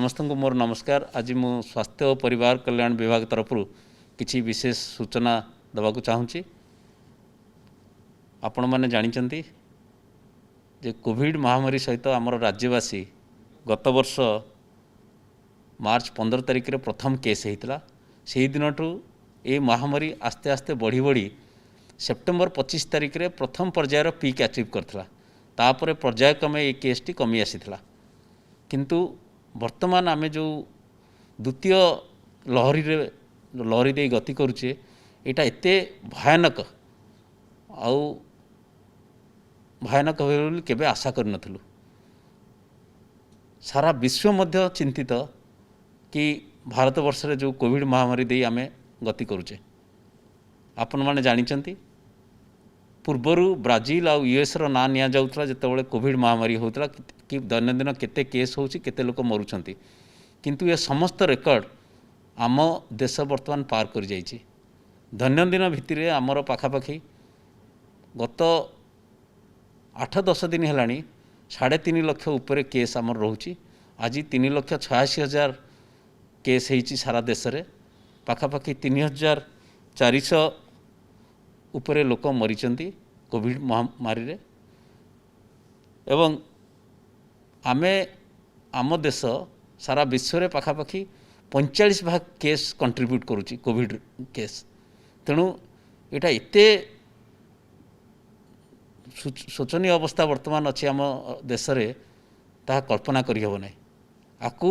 समस्त को मोर नमस्कार। आज मु स्वास्थ्य और परिवार कल्याण विभाग तरफ किसी विशेष सूचना देवाक चाहूँगी। आपण मैंने जानते जे कोविड महामारी सहित आमर राज्यवासी गत वर्ष मार्च 15 तारिख रे प्रथम केस होता। से दिन ठू ये महामारी आस्ते आस्ते बढ़ी बढ़ी सेप्टेम्बर 25 तारिख रे प्रथम पर्यायर पीक अचीव करथिला। तापर पर्यायक्रमे ये केसटी कमी आसीथिला। किंतु वर्तमान आमे जो द्वितीय लहरी दे गति करुचे एटा एते भयानक भयानक हो केबे आशा कर नथलु। सारा विश्व मध्य चिंतित कि भारत वर्ष रे जो कोविड महामारी दे आमे गति करुचे। आपण माने जानिचंती पूर्वर ब्राजिल आउ यूएस रो ना निया जाउतला जेतेबेले कोविड महामारी होतला कि दैनंदिन केते केस होची केते लोक मरुछंती। किंतु ये समस्त रेकर्ड आम देश वर्तमान पार कर जाइए। दैनंदिन भित्तिर आमर पाखापाखि गत 8-10 दिन है 3.5 लाख उपरे केस आमर रोची। आज 3,86,000 केस होती सारा देश में। पाखापाखि 3,400 उपरे लोक मरीचंती कोविड महामारी रे। एवं आमे आम देश सारा विश्व में पाखापाखि 45% केस कंट्रीब्यूट करुच्ची कोविड केस। तेणु यहाँ एते शोचनीय अवस्था वर्तमान अच्छी आम देश में ता कल्पना करहब ना। आपको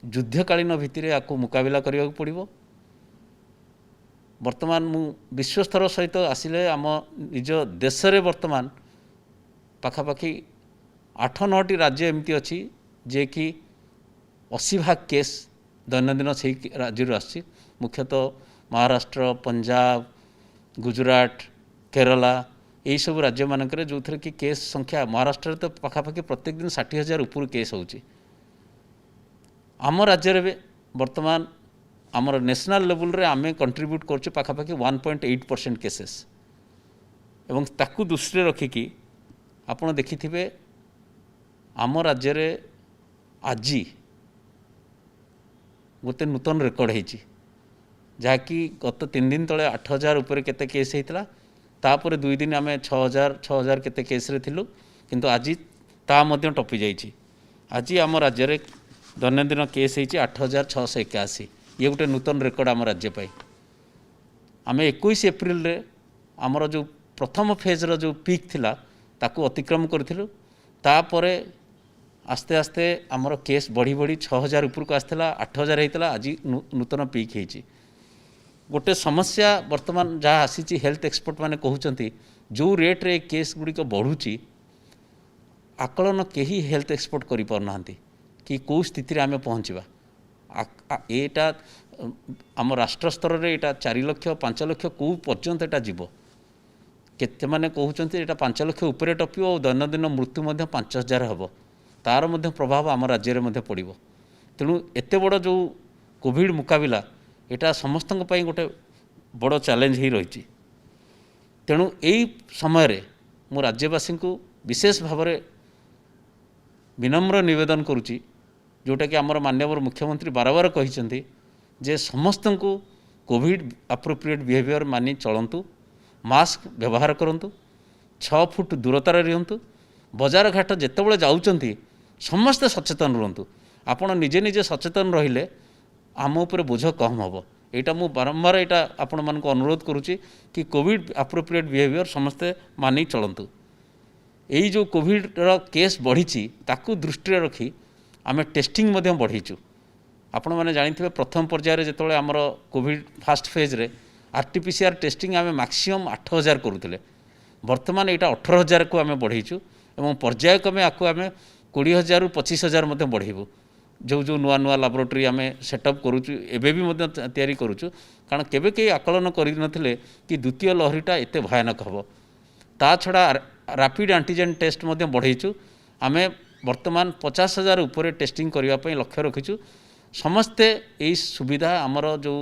युद्धकालीन भित्तिरे आपको मुकाबला करने पड़ो। वर्तमान मु विश्वस्तर सहित आसिले आम निज देश में वर्तमान पाखापाखि 8-9टी राज्य एमती अच्छी जे कि 80% केस दैनंदिन से राज्य आसी। मुख्यतः महाराष्ट्र, पंजाब, गुजरात, केरला यही सब राज्य मानक जो थे कि केस संख्या महाराष्ट्र तो पाखापाखि प्रत्येक दिन 60,000 ऊपर केस होची। आम राज्य में वर्तमान आमर नेशनल लेवल रे आमे कंट्रीब्यूट करछे पाखापाखि 1.8% केसेस। एवं ताकू दृष्टि रखिकी आपण देखिथिबे आम राज्य रे आज गोटे नूतन रेकर्ड होती जहाँकि गत 3 दिन तले 8,000 उपरे केते केस होता। तापर 2 दिन आम 6,000 केते केस रे थिलु। किंतु आज ता मध्य टपी जाइए। आज आम राज्य रे दैनंदिन केस होती 8,681। ये गोटे नूतन रेकर्ड आम राज्य पाई। आम 21 एप्रिल रे आमर जो प्रथम फेज रो जो पीक थिला ताकू अतिक्रम करथिलु। तापर आस्ते आस्ते आमर केस बढ़ी बढ़ी 6,000 ऊपर को आसला। 8,000 होता। आज नूतन पीक होती। गोटे समस्या वर्तमान जहाँ आसी हेल्थ एक्सपर्ट माने कहउचंती जो रेट रे केस गुड़ी को बढ़ुची आकलन केही हेल्थ एक्सपर्ट करि पार कि कौ स्थिति आम पहुँचवा। एटा आम राष्ट्र स्तर में यहाँ 4 लाख 5 लाख कौ पर्यंत एटा जीव केते माने कहउचंती एटा 5 लाख उपरे टपियो और दैनंदिन मृत्यु मध्य 5,000 हम। तार मध्य प्रभाव आम राज्य में पड़ो। तेणु एते बड़ जो कोविड मुकाबला एटा समस्त गोटे बड़ चैलेंज ही रही। तेणु यही समय मु राज्यवासी को विशेष भाव में विनम्र निवेदन करुच्ची जोटा कि आमर माननीय मुख्यमंत्री बार बार कहते जे समस्त को कोविड एप्रोप्रिएट बिहेवियर मानि चलतु, मास्क व्यवहार करूँ, 6 फुट दूरतार रुहतु, बजार घाट जितेबाला जाऊँच समस्ते सचेतन रुहतु। आपण निजे निजे सचेतन रहिले आम उपर बोझ कम हम। यहाँ मु बारंबार यहाँ आपण मान अनुरोध करुच्ची कि कोविड एप्रोप्रिएट बिहेवियर समस्ते मानि चलतु। यही जो कोविड केस बढ़ी ताकू दृष्टि रखी आम टेस्टिंग बढ़ीचु। आपण मैंने जानी प्रथम पर्यायर जिते आमर कोविड फास्ट फेज रे आरटीपीसीआर टेस्टिंग आम मैक्सिमम 8,000 करुले। वर्तमान यहाँ 18,000 को आम बढ़ीचु एवं पर्यायक्रमे आपको आम 20,000 ରୁ 25,000 मध्य बढ़ेबू। जो जो नुआ नुआ लैबोरेटरी आम सेटअप करुचु एवं तैयारी करुचु। कारण केबे कई आकलन कर नथिले कि द्वितीय लहरीटा एते भयानक हम। ता छड़ा रैपिड एंटीजन टेस्ट मध्य बढ़ेचु। आम वर्तमान 50,000 उपरे टेस्टिंग करने लक्ष्य रखीचु। समस्ते यही सुविधा आमर जो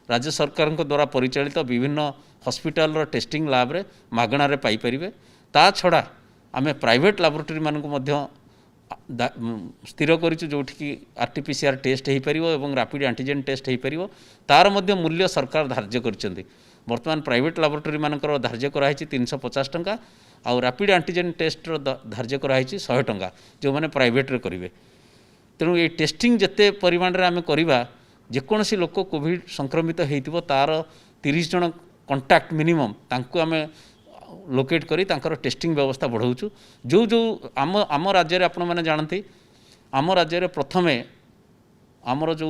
राज्य सरकार द्वारा परिचालित विभिन्न हॉस्पिटल टेस्टिंग लैब रे मागणार पाई परिबे। ता छड़ा आम प्राइवेट लैबोरेटरी मानक स्थिर करूँ जो RT-PCR टेस्ट हो पार और रैपिड एंटीजन टेस्ट हो पार तार मध्य मूल्य सरकार धार्य कर बर्तमान प्राइवेट लैबोरेटरी मानकर धार्य कराई 350 टंका आउ रैपिड एंटीजन टेस्ट धार्य कराई 100 टंका जो मैंने प्राइवेट रे करेंगे। तेणु ये टेस्टिंग जिते परिमाण में आम करवा जेकोसी लोक कोविड संक्रमित हो तार 30 जन कंटाक्ट मिनिमम तांको आम लोकेट करी तांकर टेस्टिंग व्यवस्था बढ़ाऊँ जो जो आम राज्य आपण मैंने जानती आम राज्य प्रथमे आमर जो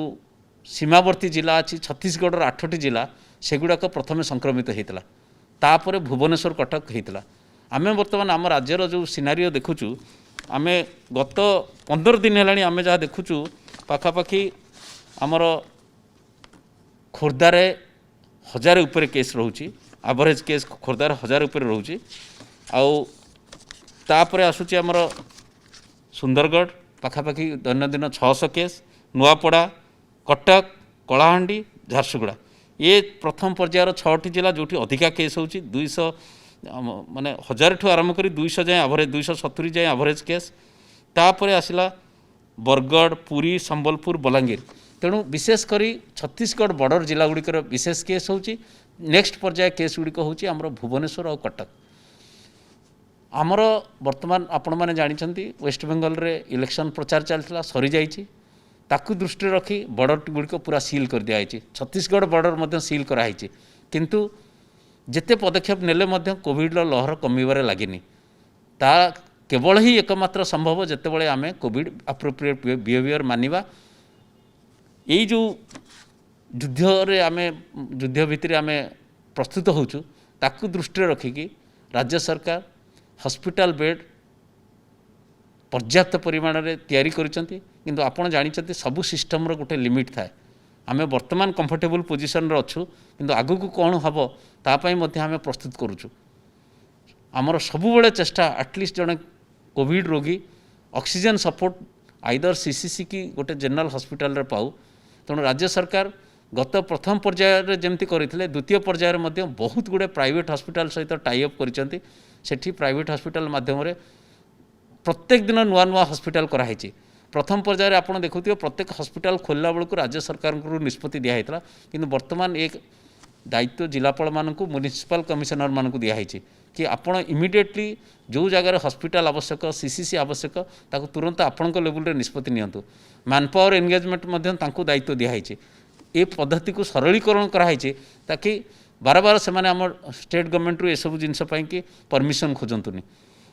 सीमावर्ती जिला अच्छी छत्तीसगढ़ 8टी जिला सेगुड़ाक प्रथमे संक्रमित होता तापर भुवनेश्वर कटक होता आम बर्तमान आम राज्यर जो सिनारियो देखुचु आम गत 15 दिन है आम जहाँ देखुचु पाखापाखि आमर खोर्धार 1000 उपरे केस रोची एवरेज केस खोर्धार 1000 उपरे रोची आउे आसूची आमर सुंदरगढ़ पाखापाखि दैनंदिन 600 केस नुआपड़ा कटक कलाहांडी झारसुगुड़ा ये प्रथम पर्यायर 6टी जिला जोटी अधिका केस होची 200 माने 1000 ठू आरंभ करी 200 जाए एवरेज 270 जाए एवरेज केस तापर आसला बरगढ़ पुरी संबलपुर बलांगीर तेणु विशेषकर छत्तीसगढ़ बॉर्डर जिला गुड़िकर विशेष केस होची नेक्स्ट पर्याय केस गुड़िक होची आमर भुवनेश्वर और कटक आमर वर्तमान आपण मैंने जानते वेस्ट बेंगल रे इलेक्शन प्रचार चलता सरी जाइए ताकू दृष्टि रखी बॉर्डर गुड़िक पूरा सील कर दिखाई छत्तीसगढ़ बॉर्डर सील कराई किंतु जिते पदक्षेप नेले कोविड लहर कमिबार लगिनी ता केवल ही एकमात्र संभव जितेबाला आम कोविड एप्रोप्रिएट बिहेवियर मानिबा यही जो युद्ध आम युद्ध भितर आम प्रस्तुत होचु ताकू दृष्टि रखिकी राज्य सरकार हॉस्पिटल बेड पर्याप्त परिमाण में तैयारी करिसेंती किंतु आपण जानिछंती सबु सिस्टम रो गोटे लिमिट थाए आम वर्तमान कंफर्टेबल पोजिशन रे अच्छु किंतु आगु को कौन हम तापाई मध्य आम प्रस्तुत करुचु आमर सबुबले चेष्टा एटलिस्ट जड़े कोविड रोगी ऑक्सीजन सपोर्ट आइदर सीसीसी की गोटे जनरल हॉस्पिटल रे पाऊ तेणु राज्य सरकार गत प्रथम पर्यायर जमती करते द्वितीय पर्यायर बहुत गुड़े प्राइवेट हॉस्पिटल सहित टाइअप करिसेंती सेठी प्राइवेट हॉस्पिटल माध्यम प्रत्येक दिन नुआ नुआ हॉस्पिटल कराई प्रथम पर्यायर आपड़ देखुए प्रत्येक हॉस्पिटल खोलला बेलू राज्य सरकार निष्पत्ति दिखाई किंतु वर्तमान एक दायित्व जिलापाल मानक म्युनिसिपल कमिशनर मानक दिखाई कि आपण इमिडिएटली जो जगार हॉस्पिटल आवश्यक सीसीसी आवश्यक ताकू तुरंत आपण लेवल निष्पत्ति नियंतु मैन पावर एंगेजमेंट दायित्व दिखाई ए पद्धति को सरलीकरण कराई ताकि बार बार से स्टेट गवर्नमेंट रू सब जिनस कि परमिशन खोजतुनि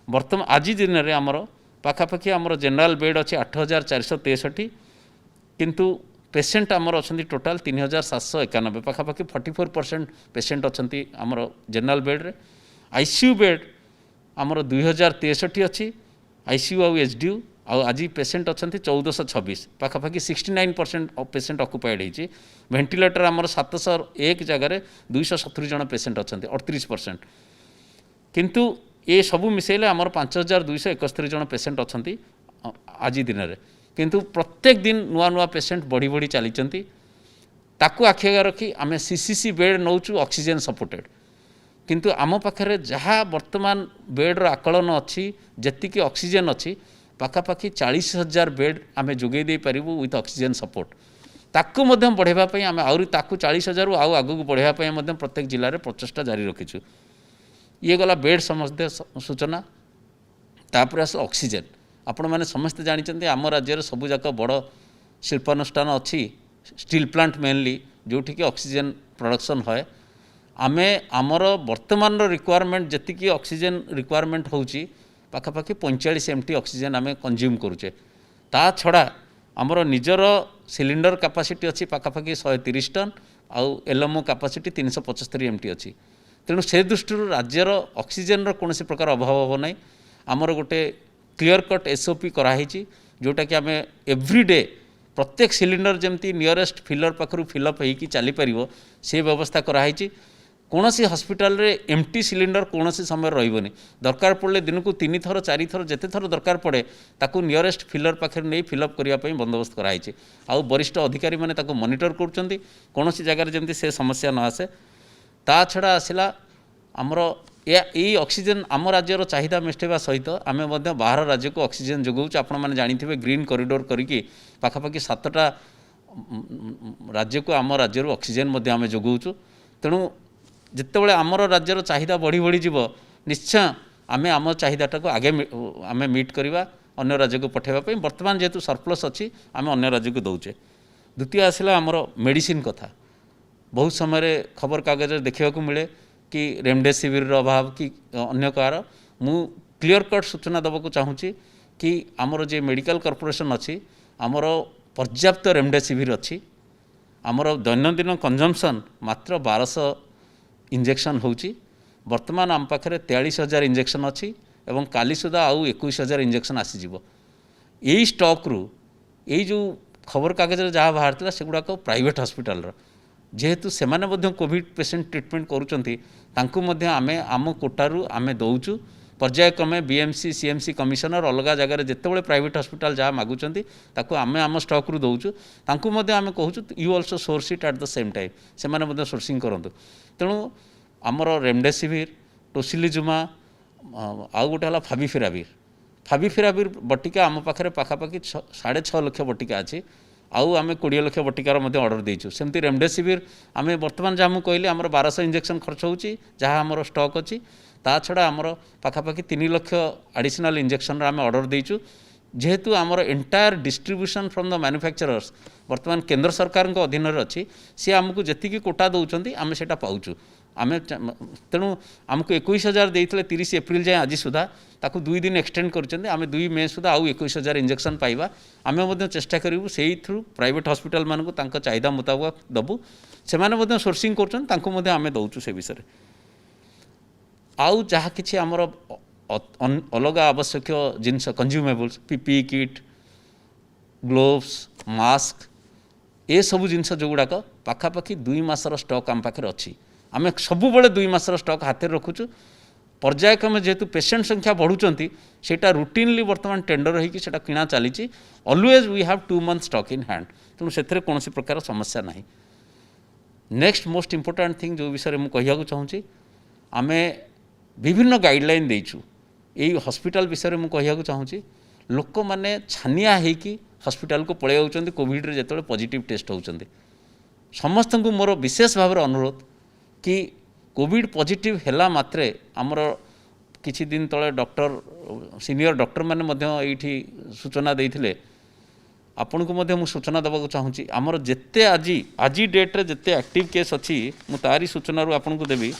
बर्तमान आज दिन में आमर पाखापाखि आमर जनरल बेड अच्छी 8463 किंतु पेसेंट आमर अच्छा टोटाल 3791 पाखापाखि 44% पेसेंट अच्छा आमर जनरल बेड रे आईसीयू बेड आमर 2063 अच्छी आईसीयू आउ एचडीयू आज पेसेंट अच्छा 1426 पाखापाखि 69% पेसेंट अक्युपाइड होती वेंटिलेटर आमर 701 जगह 270 जन पेसेंट अच्छा 38% किंतु ये सबू मिसेले आमर 5271 जन पेसेंट अच्छा आज दिन में किंतु प्रत्येक दिन नुआ नुआ पेसेंट बढ़ी बढ़ी चली ताकू आखि रखी आम सीसीसी बेड नौचु ऑक्सीजन सपोर्टेड किंतु आम पाखे जहाँ वर्तमान बेड्र आकलन अच्छी जी ऑक्सीजन अच्छी पाखापाखि 40,000 बेड आम जोगे दे पारिबु विथ ऑक्सीजन सपोर्ट ताकू बढ़ावाई आम आहरी ताकू 40,000 आउ आगू बढ़ावाई प्रत्येक जिले में प्रचेषा जारी रखीचु ये गला बेड समस्ते सूचना तापर आस ऑक्सीजन आपण मैंने समस्ते जानते आम राज्य सबूक बड़ शिल्पानुष्ठान अच्छी स्टील प्लांट मेनली जोटि कि ऑक्सीजन प्रोडक्शन है आम आमर वर्तमान रिक्वायरमेंट जी ऑक्सीजन रिक्वायरमेंट होची पाखापाखि 45 MT ऑक्सीजन आम कंज्यूम करुचे ता छड़ा आमर निजर सिलिंडर कैपेसिटी अच्छी पाखापाखि 130 टन आउ एलएमओ कैपेसिटी 375 MT अच्छी तेणु से दृष्टि राज्यर ऑक्सीजन कौन प्रकार अभाव हो ना आमर गोटे क्लियर कट एसओपी कराई जोटा कि आम एव्रीडे प्रत्येक सिलिंडर जमती नियरेस्ट फिलर पाखु फिलअप होगी चली पार से व्यवस्था कराई कौन सी हॉस्पिटल रे एमटी सिलिंडर कौन समय रही दरकार पड़े दिन को 3 थर 4 थर जिते थर दरकार पड़े ताकू नियरेस्ट फिलर पाखे नहीं फिलअप करने बंदोबस्त कराई आउ वरिष्ठ अधिकारी मैंने मॉनिटर कौन सी जगार जमती से समस्या न आसे ता छड़ा आसला आमर यही ऑक्सीजन आम राज्यर चाहिदा मेटाइबा सहित आम बाहर राज्य को ऑक्सीजन जोगाऊँ। आपण मैंने जानी ग्रीन कॉरिडोर करिकी पाखापाखि 7टा राज्य को आम राज्य ऑक्सीजन आम जोगाऊँ। तेणु जितेबाला आमर राज्यर चाहिदा बढ़ी बढ़ी जीव निश्चय आम आम चाहिदाटा को आगे आम मीट करवा अन्य राज्य को पठाइबा। बर्तमान जेहेतु सरप्लस अच्छी आम अन्य राज्य को दौचे। द्वितीय आसला आमर मेडिसिन कथा। बहुत समय खबर कागज देखा मिले कि रेमडेसिविर अभाव कि अन्य कार मु क्लियर कट सूचना देवाक चाहूँगी कि आमर जे मेडिकल कॉर्पोरेशन अच्छी आमर पर्याप्त रेमडेसिविर अच्छी। आमर दैनंदिन कंजम्पशन मात्र 1200 इंजेक्शन होची। वर्तमान आम पाखे 43,000 इंजेक्शन अच्छी एवं काली सुधा आउ 21,000 इंजेक्शन आसीजिव। यही स्टॉक रु यही जो खबर कागज जहाँ बाहर सेगुड़ाक प्राइवेट हॉस्पिटल जेहेतु से कोविड पेशेंट ट्रीटमेंट करूँ आमे आम कोटारू आमे दौचु। पर्यायक्रमे बीएमसी सीएमसी कमिशनर अलग जगह जितेबाला प्राइवेट हॉस्पिटल जहाँ मागुंट ताकू आमे आम स्टॉक रु दौचु। तांकू आमे कहूँ you also source it at the same time से सोर्सिंग करूँ। तेणु आमर रेमडेसिविर टोसिलिजुमा आउ गोटे है फाविपिराविर बटिका आम पाखे पाखापाखि 6.5 लाख बटिका अच्छी। आउ आम 20 लाख बटिकार ऑर्डर देचु। सेमती रेमडेसिविर आम बर्तमान जहाँ मुझे कहली आमर 1200 इंजेक्शन खर्च होची जहाँ आमर स्टॉक अच्छी। ता छड़ा आमर पाखापाखि 3 लाख एडिशनल इंजेक्शन आम ऑर्डर देचु। जेहेतु आमर entire distribution from the manufacturers बर्तमान केंद्र सरकार अधीन अच्छी सी आमको जी कोटा दौरान आम से पाचु। आम तेणु आमको 21,000 देते 30 एप्रिल जाए आज सुधा ताकू 2 दिन एक्सटेंड कर आम 2 मे सुधा आउ 21,000 इंजेक्शन पाइबा। आम चेष्टा करूँ से थ्रू प्राइवेट हॉस्पिटल मानक चाहिदा मुताबक दबू। से सोर्सिंग कर आम दौचु। से विषय आउ जहाँ कि आमर अलग आवश्यक जिनस consumables PP kit gloves mask ए सबू जिनस जो गुड़ाक पाखापाखि 2 मासर स्टॉक आम पाखे अच्छी। आम सबुबले 2 मासर स्टॉक हाथ में रखुचु। पर्यायक्रमे जेहेतु पेशेंट संख्या बढ़ुंट सेटा रुटीनली बर्तमान टेंडर होगी सेटा किणा चली। Always we have 2 month stock in hand. तेणु से कौन प्रकार समस्या ना। नेक्स्ट मोस्ट इंपोर्टेंट थिंग जो विषय में कहूँ चाहूँगी आम विभिन्न गाइडलाइन देचु। यही हॉस्पिटल विषय में कहूँ चाहूँगी लोक मैंने छानिया होगी हॉस्पिटल को पलि जाऊँच कोविड रे जो पॉजिटिव टेस्ट होती। समस्त को मोर विशेष भाव अनुरोध कि कोविड पॉजिटिव हैला मात्रे आमर किछि दिन तले डॉक्टर सीनियर डॉक्टर माने ये सूचना देते आपण को मु सूचना देवाक चाहूँगी। आमर जिते आज डेट्रे जिते एक्टिव केस अच्छी मु तारी सूचना आपन को देवी।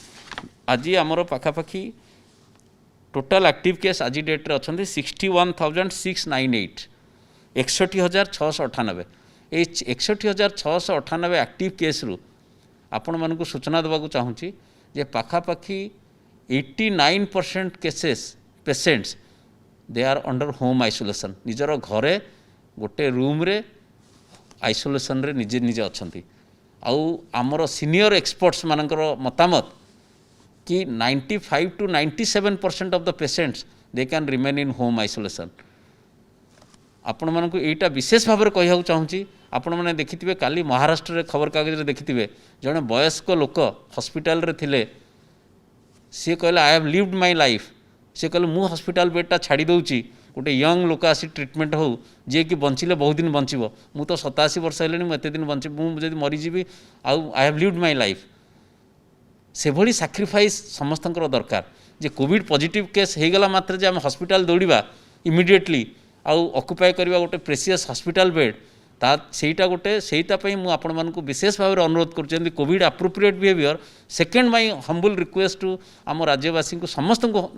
आज आमर पाखापाखि टोटाल एक्टिव केस आज डेट्रे अच्छा 61,698 61,698। ये 61,698 एक्टिव केस रु आपण मानक सूचना देवाक चाहूँगी जे पाखापाखि 89% cases patients they are under home isolation. निजर घरे गोटे रूम रे आइसोलेशन रे निजे निजे अच्छी। आउ आमर सीनियर एक्सपर्ट्स मानकर मतामत कि 95 to 97% of the patients they can remain in home isolation. आपण मानक एटा विशेष भाव में कहूँ चाहूँगी। आपण मैंने देखिथिबे काली महाराष्ट्र रे खबर कागज रे देखिथिबे जने वयस्क लोक हॉस्पिटल रे थिले सी कहले I have lived my life. सी कहले मु हॉस्पिटल बेडटा छाड़ी दउची गोटे यंग लोक आसी ट्रिटमेंट हो जे कि बंचिले बहुत दिन बंचिबो। मु तो 87 वर्ष हेलेनी मु एते दिन बंचि मु जदि मरीजीबी आउ आई हैव लिव्ड माय लाइफ। से भली सैक्रिफाइस समस्तंकर दरकार जे कोविड पॉजिटिव केस हो गला मात्र जे आम हॉस्पिटल दौड़िबा इमिडिएटली आउ ऑक्युपाई करबा गोटे प्रेसियस हॉस्पिटल बेड ता सेटा गोटे सेटापी मुझे आपण मानक विशेष भाव में अनुरोध कर Covid appropriate behaviour. Second my humble request to आम राज्यवासी को समस्त को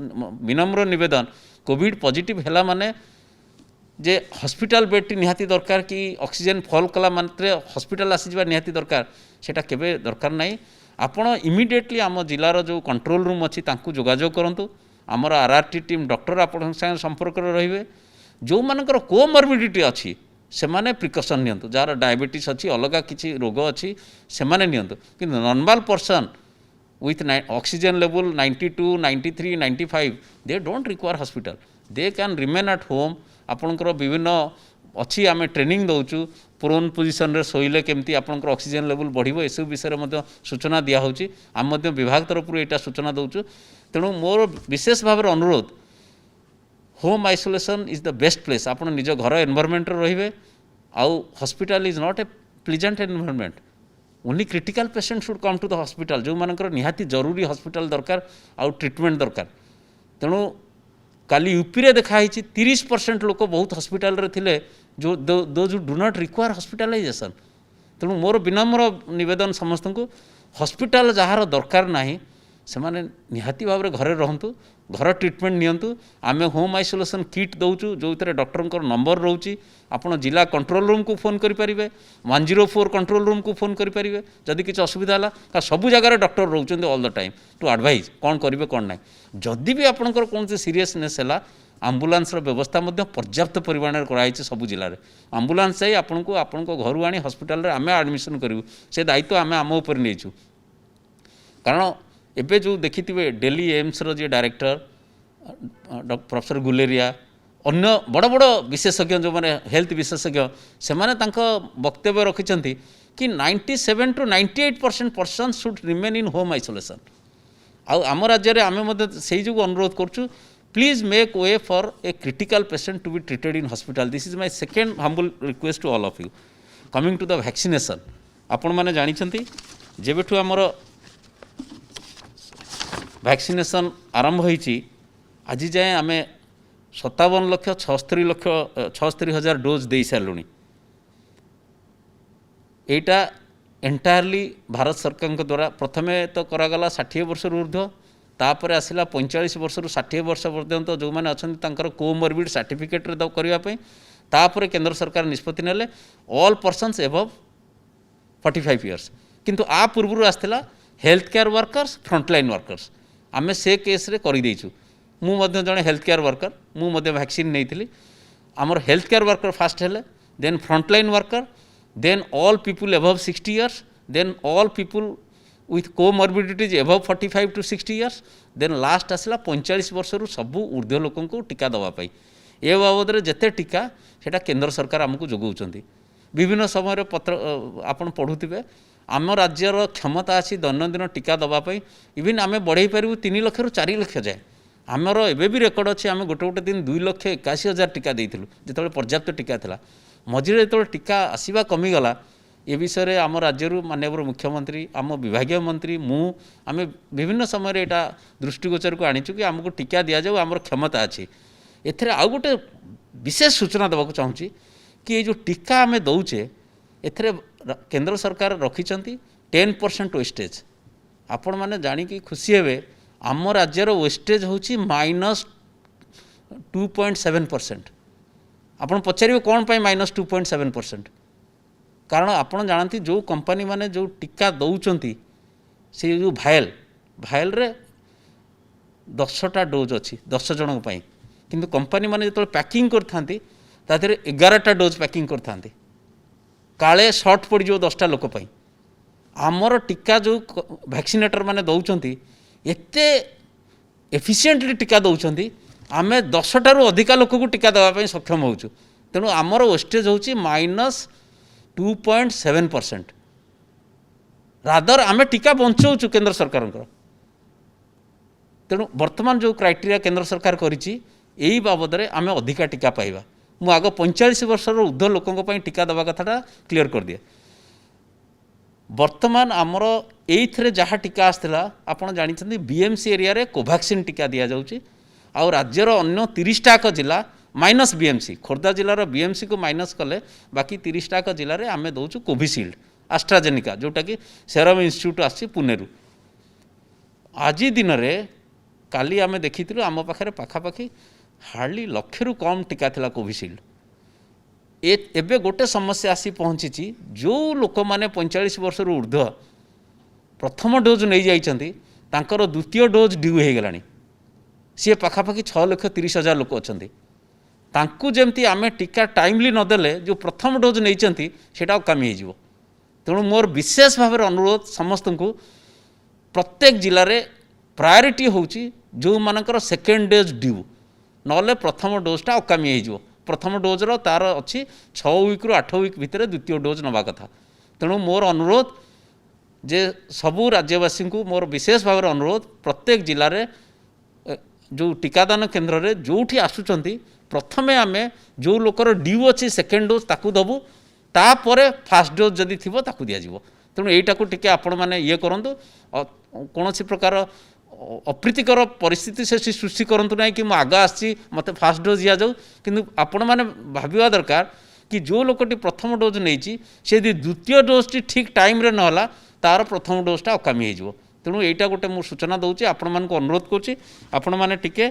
विनम्र निवेदन कोविड पॉजिटिव है माने जे हॉस्पिटल बेडटी निहाती दरकार कि ऑक्सीजन फॉल कला मात्रे हॉस्पिटल आसीजा निहाती दरकार सेटा केबे दरकार नहीं। आपण इमिडिएटली आम जिलार जो कंट्रोल रूम अच्छी तांकु जोगाजोग करंतु। आमर आरआरटी टीम डॉक्टर आपण संगे संपर्क रहिबे। जो मानकर कोमॉर्बिडिटी अच्छी से माने प्रिकॉशन नियंतु। जार डायबिटीज अच्छी अलग किसी रोग अच्छी से माने नियंतु। कि normal person with oxygen level 92 93 95 they don't require hospital. They can remain at home. आपणकर विभिन्न अच्छी आम ट्रेनिंग दौचु प्रोन पोजिशन रे शोले केमती आपंकर ऑक्सीजन लेवल बढ़िबो ए सब विषय में सूचना दिया होची आम विभाग तरफ यहाँ सूचना दौचु तेणु मोर विशेष भाव अनुरोध home isolation is the best place आप निज घर एनवायरमेंट रे आउ hospital is not a pleasant environment only critical patient should come to the hospital जो मानकर निहाती जरूरी हॉस्पिटल दरकार आउ ट्रीटमेंट दरकार तेणु काली यूपी रे देखाई 30% लोक बहुत हॉस्पिटल रे थिले जो those do not require hospitalisation तेणु मोर विनम्र निवेदन समस्त को हॉस्पिटल जहार दरकार नाही से माने निहाती भाव घरे रहंतु घर ट्रीटमेंट नियंतु आमे होम आइसोलेशन किट दौचु जो डॉक्टर नंबर रोची आपन जिला कंट्रोल रूम को फोन करें 104 कंट्रोल रूम को फोन करें जदि किसी असुविधा है सबू जगह डॉक्टर रोचते all the time to advise कौन करेंगे कौन ना जदि भी आपंकर कौन सीरीयसनेस है आम्बुलांस व्यवस्था पर्याप्त परिमाण कराई सबू जिले में आम्बुलांस जाई आपन को घर आनी हॉस्पिटल आम एडमिशन करूँ से दायित्व आम आम उपर नहीं कारण एबे जो देखिथिबे दिल्ली एम्स रो जे डायरेक्टर प्रोफेसर गुलेरिया अन्य बड़ बड़ विशेषज्ञ जो माने हेल्थ विशेषज्ञ से माने तांको वक्तव्य रखिचंती कि 97 to 98% person should remain in home isolation आम राज्य में आम से जो अनुरोध करूँ please make way for a critical patient to be treated in hospital this is my second humble request to all of you coming to the vaccination आपण माने जानिछंती जेबेठु हमर वैक्सीनेशन आरंभ होईची आज जाए आम 57,76,000 डोज दे सारूँ एटा एंटायरली भारत सरकार द्वारा प्रथमे तो करागला 60 वर्ष ऊर्ध्व तापर आसला 45 वर्ष 60 वर्ष पर्यंत जो मैंने अच्छा कोमोरबिड सर्टिफिकेट करने तापर केंद्र सरकार निष्पत्ति नेले ऑल पर्सन्स एबव 45 इयर्स किंतु आ पूर्व आसला health care workers frontline workers आमे से केस रे कर देइछु मु जड़े हेल्थ केयर वर्कर मु वैक्सीन नहीं थी आमर हेल्थ केयर वर्कर फास्ट हेले then frontline worker then all people above 60 years then all people with comorbidities above 45 to 60 years then last आसला 45 वर्ष सबू ऊर्ध्व लोक टीका दवापाई ए बाबद जिते टीका सेटा केंद्र सरकार आमको जोगाउछंती विभिन्न समय पत्र आपन पढ़ुथिबे आम राज्यर क्षमता अच्छी दैनंदिन टीका दवापाई इवन आम बढ़ई पारू 3 लाख रू 4 लाख जाए आमर एबे भी रेकर्ड अच्छे आम गोटे गोटे दिन 2,81,000 टीका देइथिलु जेतबे पर्याप्त टीका थिला मझिरे जो टीका आसवा कमीगला ए विषय में आम राज्य माननीय मुख्यमंत्री आम विभाग मंत्री मु आम विभिन्न समय यहाँ दृष्टिगोचर को आनीचु कि आमको टीका दि जाऊ आमर क्षमता अच्छी एथरे आउ गोटे विशेष सूचना देवाक चाहूँगी कि ये जो टीका आम दौचे एथरे केंद्र सरकार रखिंट 10% वेस्टेज आपण मैंने जाणिकी खुशी हे आम राज्यर वेस्टेज हूँ -2.7%। आपड़ पचारे कौन पाई -2.7%? कारण आपड़ जानती जो कंपनी माने जो टीका दौरान से जो भायल रे 10टा डोज अच्छी 10 जन किंतु कंपनी माने जो पैकिंग करथांती ता देहरे 11टा डोज पैकिंग करथांती काले सर्ट पड़ जो 10टा लोक पाई आमर टीका जो वैक्सीनेटर माने दौरान एते एफिशिएंटली टीका दौरान आमे 10टारू अधिका लोक को टीका देवाई सक्षम होचु तेणु आमर वेस्टेज हूँ -2.7%। रादर आमे टीका बंचाऊँ केंद्र सरकार तेणु वर्तमान जो क्राइटेरिया केंद्र सरकार करिछि एही बाबद रे आमे अधिका टीका पाइबा मु आग 45 वर्ष ऊर्ध्व लोकों टीका दवा कथाटा क्लीयर कर दिए। वर्तमान आमर एइथरे जहाँ टीका आसला आपड़ जानी बीएमसी एरिया रे कोवैक्सीन टीका दि जाउछि आउ राज्यर अन्य 30टाक जिला माइनस बीएमसी खोर्धा जिलार बीएमसी को माइनस कले बाकी 30टाक जिले में आम दौचु कोविशील्ड आस्ट्राजेनिका जोटा कि सेरम इंस्टीट्यूट आसी पुणे रु आज दिन में काली आम देखी आम पाखे पाखापाखि हार्डली 1,00,000 रु कम टीका थिला कोविशील्ड एबे गोटे समस्या आसी पहुँची जो लोक मैंने 45 वर्ष ऊर्ध्व प्रथम डोज नहीं जाइछंती तांकर द्वितीय डोज ड्यू हो गलानी सी पाखापाखि 6,30,000 लोक अच्छा तांकु जेमती आमे टीका टाइमली नदेले जो प्रथम डोज नहीं सेटा कमी हो तेणु मोर विशेष भाव अनुरोध समस्त को प्रत्येक जिले में प्रायोरिटी होची जो मानकर सेकेंड डोज ड्यू नले प्रथम डोजटा अकामी हो प्रथम डोज्र तार अच्छी 6 वीक रु 8 वीक भितर द्वितीय डोज नवा कथा। तेणु मोर अनुरोध जे सबू राज्यवासी को मोर विशेष भाव अनुरोध प्रत्येक जिले में जो टीकादान केन्द्र में जोठी आसुचंती प्रथमे आमे जो लोकर ड्यू अच्छी सेकेंड डोज ताकू दबू तापर फास्ट डोज जदि थी ताकू दिज्व। तेणु यहीटा को टिके आपण मैंने ये करूँ कौन प्रकार अप्रीतिकर परिस्थिति से सृष्टि करूँ ना कि मुझे आग आसी मत फास्ट डोज दि जाऊ कि आपण मैंने भाविया दरकार कि जो लोकटी प्रथम डोज नहीं से द्वितीय डोज टी ठीक टाइम रे नहला तार प्रथम डोजटा अकामी हो। तेणु यहीटा गोटे मुझे सूचना दूसरी आपण मानक अनुरोध करुँची आपण मैंने टिके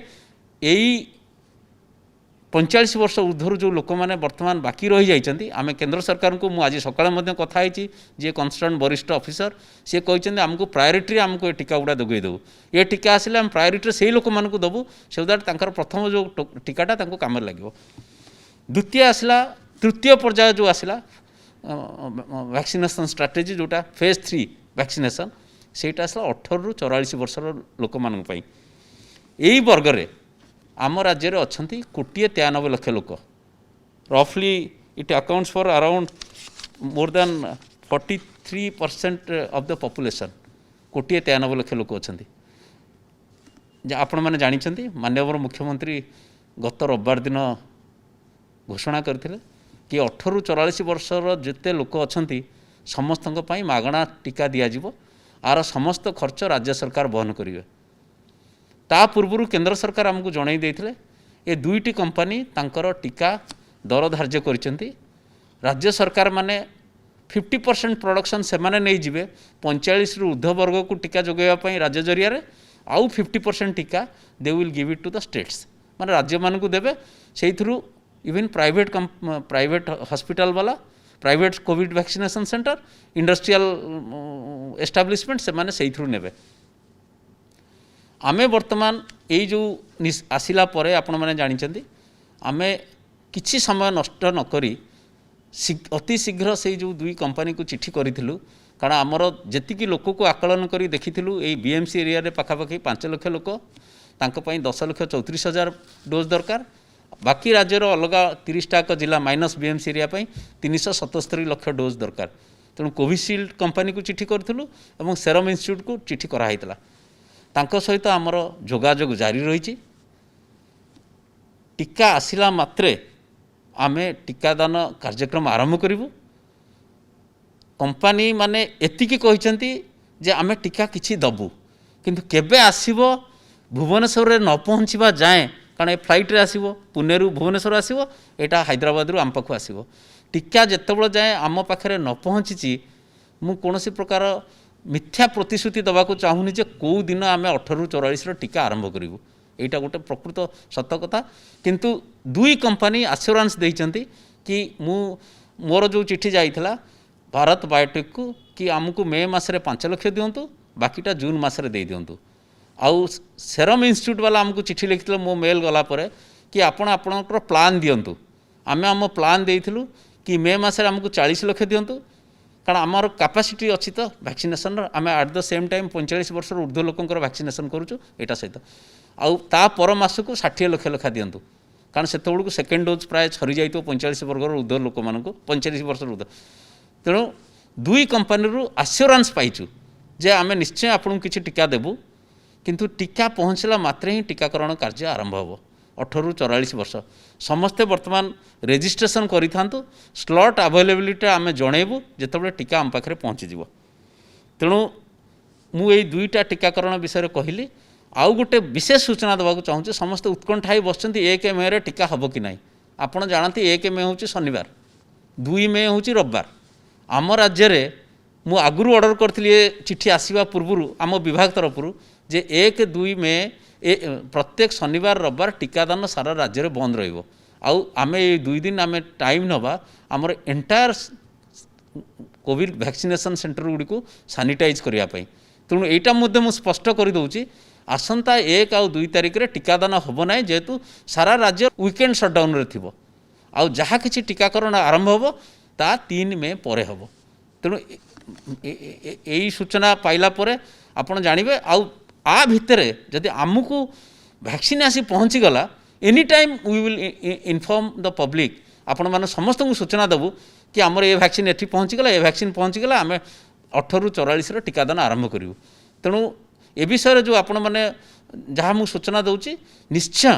यही 45 वर्ष ऊर्ध्वर जो लोक मैंने बर्तमान बाकी रही जाइछन्ति आमे केंद्र सरकार को मुझे सकाଳେ कथा होती जे कंसर्न वरिष्ठ ऑफिसर सी कहते आमको प्रायोरिटी आमको ये टीका गुड़ा जोगे देवु ये टीका आसिले आम प्रायोरिटी से लोक मानक देवु सो दैट तांकर प्रथम जो टीकाटा तांको काम लगे। द्वितीय आसला तृतीय पर्याय जो आसला वैक्सीनेशन स्ट्राटेजी जोटा फेज 3 वैक्सीनेशन सेटा आसला 18 रु 44 वर्षर लोक मानक पई। एई वर्ग रे आम राज्य में अच्छा 1,93,00,000 लोक रफली it accounts for around more than 43% of the population 1,93,00,000 लोक अच्छा। आपण मैंने जानते माननीय मुख्यमंत्री गत रविवार दिन घोषणा करथिले कि 18 रु 44 वर्षर जिते लोक अच्छा समस्त मागणा टीका दिज्व आर समस्त खर्च राज्य सरकार वहन करेंगे। ता पूर्व केंद्र सरकार आमको जणाई देथिले ए दुईटी कंपनी तांकर टीका दर धार्य करिसेंती राज्य सरकार माने 50% प्रोडक्शन से माने नहीं जिवे 45 रु ऊर्ध्व वर्ग को टीका जोगाइबा पई राज्य जरिया रे आउ 50% टीका they will give it to the states माने राज्य मान को देबे सेइथरु इवन प्राइवेट हॉस्पिटल वाला private Covid vaccination centre industrial establishment से माने सेइथरु नेबे। आमे वर्तमान यही जो आसिला परे आपण मैंने जानते आमे किछि समय नष्ट नकरी अति शीघ्र से जो दुई कंपनी को चिट्ठी करूँ कारण आमर जी लोक को आकलन कर देखीलु यही बीएमसी एरिया रे पाखापाखि 5 लाख लोक तांको 10,34,000 डोज दरकार बाकी राज्यर अलग 30टा जिला minus BMC area 377 lakh dose दरकार। तेणु कोविशील्ड कंपनी को चिट्ठी करूँ और सेरम इंस्टीट्यूट को चिट्ठी कराइला तांको सहित आमर जोगाजोग जारी रही। टीका आसिला मात्रे आमे टीकादान कार्यक्रम आरंभ करूँ। कंपनी माने एतिकी कहते जे आमे टीका किछि दबु किंतु केबे आसीबो भुवनेश्वर रे न पहुँचवा जाए कारण ए फ्लाइट रे आसीबो पुणे रु भुवनेश्वर आसीबो एटा हैदराबाद रु आम पाखु आसीबो टीका जेतेबेले जाए आम पाखरे न पहुँची मु कोनोसी प्रकार मिथ्या प्रतिश्रुति दबाक चाहूनी जे कौ दिन आम 18 रु 44 टीका आरंभ करूँ यहाँ गोटे प्रकृत सत कथा किंतु दुई कंपनी आश्योरेंस देइचंती कि मोर जो चिट्ठी जाइथिला भारत बायोटेक को कि आमको मे मासरे 5 लाख दिंतु बाकीटा जून मासरे दे दिंतु आउ सेरम इंस्टीट्यूट वाला आमको चिट्ठी लिखिले मो मेल गला परे कि आपणकर प्लान दिंतु आमे आम प्लान देइथिलु कि मे मासरे आमको 40 लाख दिंतु कारण आमर कैपेसिटी अच्छी तो वैक्सीनेशन आम एट द सेम टाइम 45 वर्ष ऊर्ध्व लोकंर वैक्सीनेशन करूँ यहाँ सहित आउ ता पर मासक 60 लाख लेखा दिंतु कारण से सेकेंड डोज प्राय सरी जाइए 45 वर्ग ऊर्ध्व लोक मान 45 वर्ष ऊर्ध्व। तेणु दुई कंपनी रू आश्योरेंस पाइचु जे आम निश्चय आपको किसी टीका देबू किंतु टीका पहुँचला मात्रे ही टीकाकरण कार्य आरंभ हो 18 रु 44 वर्ष समस्ते वर्तमान रेजिस्ट्रेशन करिथांतु स्लॉट अवेलेबिलिटी आम जनइबू जितेबाला टीका आम पाखे पहुँचीज। तेणु मुझे दुईटा टीकाकरण विषय कहली आउ गोटे विशेष सूचना देवाक चाहूँगी समस्त उत्कंठा ही बस 1 मे रे टीका हम कि ना आपड़ जानते 1 मे हूँ शनिवार 2 मे हूँ रविवार आम राज्य में मु आगुरी ऑर्डर करी चिट्ठी आसवा पूर्व आम विभाग तरफ जे 1-2 मे प्रत्येक शनिवार रविवार टीकादान सारा राज्य में बंद रहिबो आउ आमे 2 दिन आमे टाइम नवा आमर entire Covid vaccination centre Gudi को सानिटाइज करने। तेणु यहाँ मुझे स्पष्ट कर दूची आसंता 1 और 2 तारिख रे टीकादान हम ना जेहेतु सारा राज्य वीकेंड सटडाउन रे थिबो आउ जहाँ किसी टीकाकरण आरंभ हो ता 3 मे परे हम। तेणु यही सूचना पाइला परे आपण जानिबे आउ आ भितरे जदि आमको वैक्सीन आसी पहुँचीगला any time we will inform the public आपण मैंने समस्त को सूचना देवु कि आमर ये वैक्सीन एठी पहुँचीगला ये वैक्सीन पहुँचीगला आम 18 ରୁ 44 टीकादान आरंभ करूँ तेणु ए विषय जो आपण मैंने जहाँ मुझे सूचना दूची निश्चय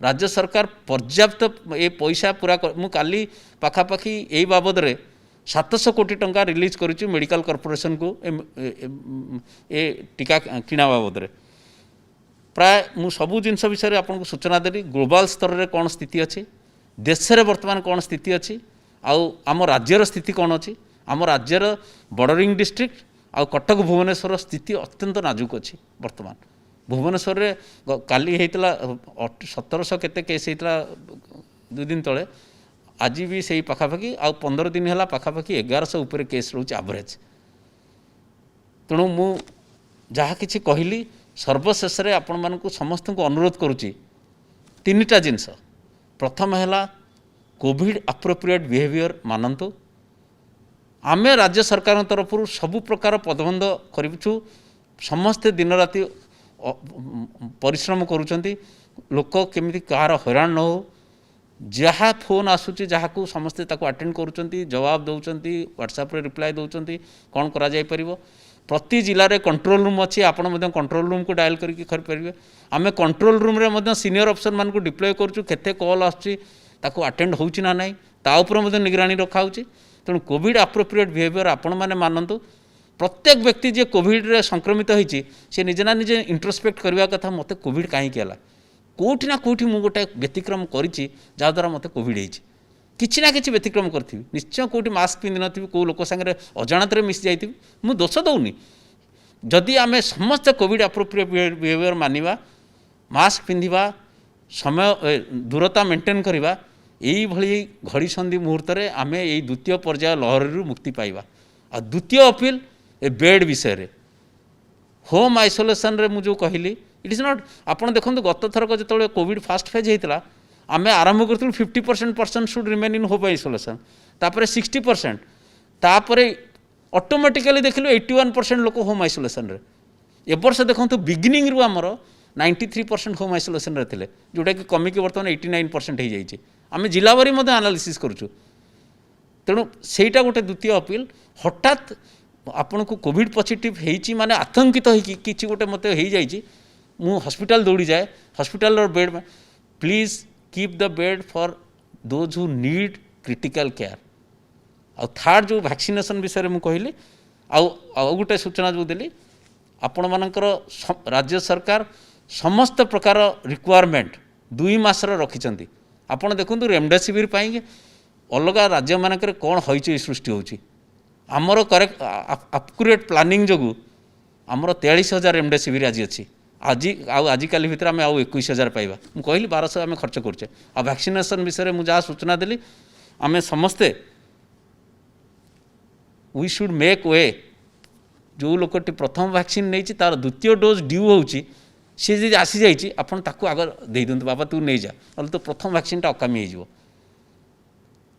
राज्य सरकार पर्याप्त ये पैसा पूरा मु काली पाखापाखि यही बाबद रे 700 कोटी टंका रिलीज करुच्ची मेडिकल कॉर्पोरेशन को ए टीका किना बाबद रे प्राय मु सबू जिनस विषय आपको सूचना देली ग्लोबल स्तर में कौन स्थिति अच्छी देश में बर्तमान कौन स्थिति अच्छी आम राज्यर स्थिति कौन अच्छी आम राज्यर बॉर्डरिंग डिस्ट्रिक्ट आ कटक भुवनेश्वर स्थिति अत्यंत नाजुक अच्छी बर्तमान भुवनेश्वर रे काली होता 1700 केते केस होता 2 दिन तले आज भी सही पाखापाखि आ 15 दिन है पाखापाखि 1100 उपर केस रोचे एवरेज तेणु मु जहाँ किसी कहली सर्वशेष आपण मानक समस्त को अनुरोध करुच्ची 3टा जिनस प्रथम है कोविड अप्रोप्रिएट बिहेवियर मानतु आमे राज्य सरकार तरफ सबु प्रकार पदबंध करूँ समस्ते दिन राति परिश्रम करुँच लोक केमी कहार हैरान न हो जहाँ फोन आसूँ जहाँ को समस्ते अटेंड करुँच जवाब दौरान व्हाट्सएप रिप्लाई दौरान कौन कर प्रति जिले कंट्रोल रूम अच्छी आपण कंट्रोल रूम को डायल करेंगे आम कंट्रोल रूम रे सीनियर अफसर मान को डिप्लॉय करूँ केते कॉल आसू अटेंड होना ना ताऊपर निगरानी रखा तेणु कोविड अप्रोप्रिएट बिहेवियर आपण मैंने मानतु प्रत्येक व्यक्ति जे कोविड रे संक्रमित होती सी निजे ना निजे इंट्रोस्पेक्ट करने कथा मत कोविड कहीं कौटी ना कौटी मुझे गोटे व्यतिक्रम करी जहाद्वारा मत कोविड होती किसी ना कि व्यतिक्रम करी निश्चय कौटी मास्क पिंधि नी कौ लोक सागर अजाणत मिसी जाइए मुझे दोष दौनी जदि आम समस्त कोविड अप्रोप्रिएट बिहेवियर मानिबा मास्क पिंधिबा समय दूरता मेंटेन करवा यही भली घड़ी संधि मुहूर्त में आम यही द्वितीय पर्याय लहरी मुक्ति पाइबा आ द्वितीय अपील ए बेड विषय रे होम आइसोलेशन रे मुझे कहली इट इज नॉट आपड़ देखो गत थरक जो कोविड फास्ट फेज होता आम आरंभ करूँ 50% person should remain in home isolation तापर 60% तापर ऑटोमेटिकली देखिलु 81% लोक होम आइसोलेशन रे ए वर्ष देखो बिगिनिंग रु आमर 93% होम आइसोलेशन रे थिले जोटा कि कमिक बर्तमान 89% हो जाइए आम जिलावारी एनालिसिस करूँ तेणु सेटा गोटे द्वितीय अपील हठात आपन को कोविड पॉजिटिव होती माने आतंकित होती गोटे मत हो जाइए मु हॉस्पिटल दौड़ी जाए हॉस्पिटल बेड में please keep the bed for those who need critical care आ थर्ड जो वैक्सीनेशन विषय में कहली आउ गोटे सूचना जो देली आपण मानकर राज्य सरकार समस्त प्रकार रिक्वायरमेंट 2 मासर रखिंट आपड़ देखूँ रेमडेसिविर अलग राज्य मानक कौन हईच सृष्टि होची आमर करेक्ट अक्यूरेट प्लानिंग जो आमर 43,000 रेमडेसिविर आज अच्छी आजिकाली भितर आम आउ 21,000 पाइबा मुझे कहली 1200 आम खर्च करुचे आ वैक्सीनेशन विषय में जहाँ सूचना देली आम समस्ते वी शुड मेक वे जो लोकटी प्रथम वैक्सीन नहीं तार द्वितीय डोज ड्यू होची सी जी आसी जाइए आपन ताकू आग दे दिंतु बाबा तू नहीं जा ना तो प्रथम वैक्सीनटा अकामी हो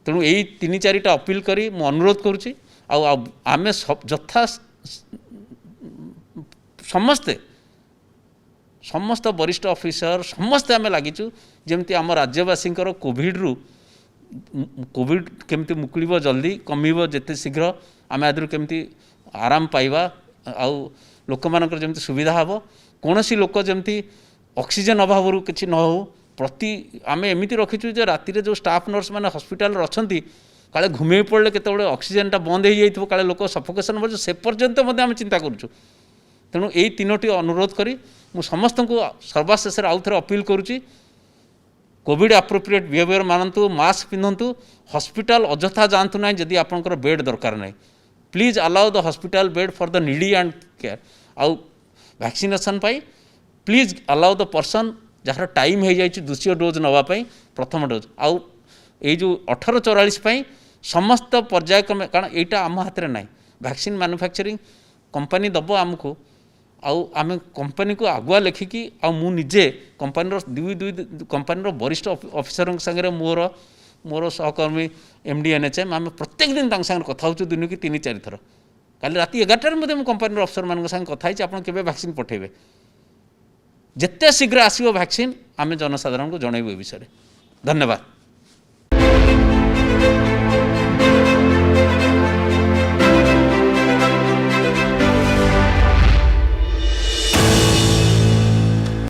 तेणु यही 3-4टा अपील करी मु अनुरोध करुच्ची आम यथा समस्ते समस्त वरिष्ठ ऑफिसर समस्ते आम लगिचु जमती आम राज्यवासी कोविड रु कोविड केमती मुकुलिब जल्दी कमिब जेते शीघ्र आम आदि केमती आराम पाइबा आउ लोक मानकर जमती सुविधा हबो कौन सी लोक जमती ऑक्सीजन अभाव किसी न हो प्रति आम एमती रखीचु जे राति जो स्टाफ नर्स मैंने हॉस्पिटल अच्छा काले घूमे पड़े केतबेले ऑक्सीजनटा बंद हो जाइए काले लोक सफोकेशन हो से पर्यंत आम चिंता करूँ तेणु यही 3टी अनुरोध करी मु समस्त को सर्वशेष आउ थे अपील करुच्ची कोविड अप्रोप्रिएट बिहेवियर मानतु मास्क पिंधतु हॉस्पिटल अजथा जातु ना जदि आपंकर बेड दरकार ना please allow the hospital bed for the needy and care आउ वैक्सीनेशन पाई प्लीज अलाउ द पर्सन जार टाइम हो जाए द्वितीय डोज नापी प्रथम डोज आउ ये जो 1844 समस्त पर्याय क्रमे कारण यहाँ आम हाथ में ना वैक्सीन मैन्युफैक्चरिंग कंपनी दब आमको आम कंपनी को आगुआ लेखिकी मुझे कंपनी कंपनी वरिष्ठ ऑफिसर संगे मोर सहकर्मी एमडी एनएचएम आम प्रत्येक दिन सागर कथा हो दिन की 3-4 थर काली राति 11टार कंपनी अफसर मान संगे कथा आप वैक्सीन पठेबे ଯେତେ ଶୀଘ୍ର ଆସିବ ଭ୍ୟାକ୍ସିନ୍ ଆମେ ଜନସାଧାରଣଙ୍କୁ ଜଣାଇବୁ ଏ ବିଷୟରେ। ଧନ୍ୟବାଦ।